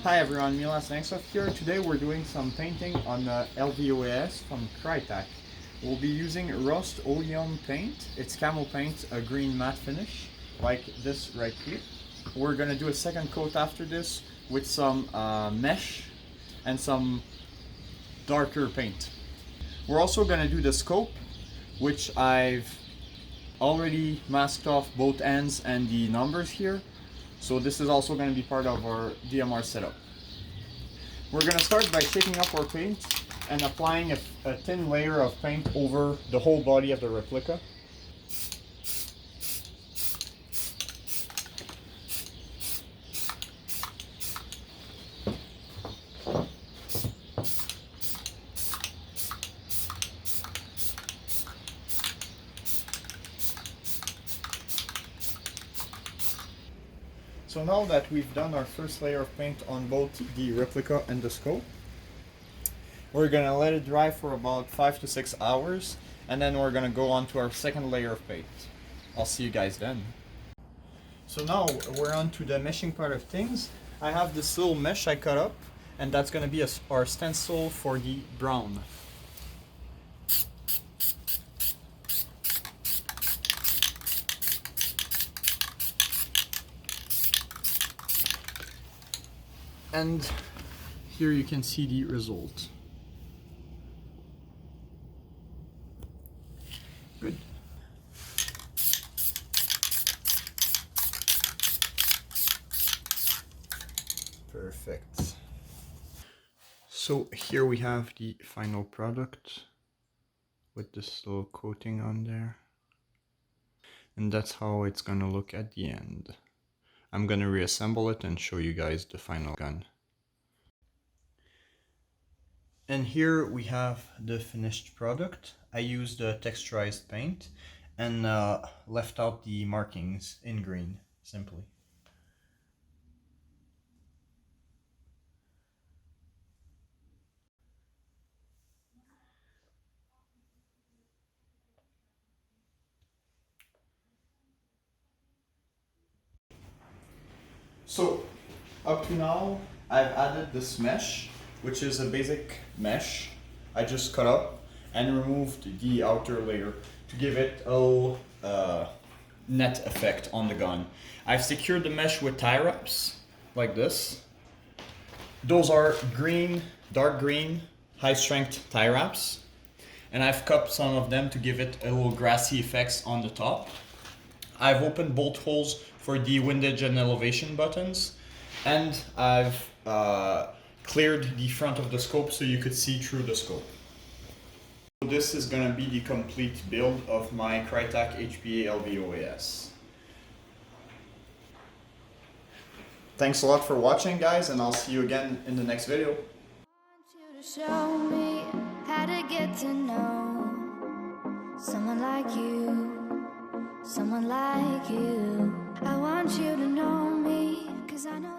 Hi everyone, Milas Airsoft here. Today we're doing some painting on the lvoa-s from Krytac. We'll be using rust oleum paint. It's camo paint, a green matte finish, like this right here. We're gonna do a second coat after this with some mesh and some darker paint. We're also gonna do the scope, which I've already masked off both ends and the numbers here. So this is also going to be part of our DMR setup. We're going to start by shaking up our paint and applying a thin layer of paint over the whole body of the replica. So now that we've done our first layer of paint on both the replica and the scope, we're gonna let it dry for about 5 to 6 hours, and then we're gonna go on to our second layer of paint. I'll see you guys then. So now we're on to the meshing part of things. I have this little mesh I cut up, and that's gonna be our stencil for the brown. And here you can see the result. Good. Perfect. So here we have the final product with this little coating on there. And that's how it's gonna look at the end. I'm gonna reassemble it and show you guys the final gun. And here we have the finished product. I used the texturized paint and left out the markings in green, simply. So, up to now, I've added this mesh, which is a basic mesh I just cut up and removed the outer layer to give it a little net effect on the gun. I've secured the mesh with tie wraps, like this. Those are green, dark green, high strength tie wraps. And I've cut some of them to give it a little grassy effects on the top. I've opened bolt holes for the windage and elevation buttons, and I've cleared the front of the scope so you could see through the scope. So this is going to be the complete build of my Krytac HPA lvoa-s. Thanks a lot for watching, guys, and I'll see you again in the next video. Show me how to get to know someone like you, someone like you. I want you to know me, 'cause I know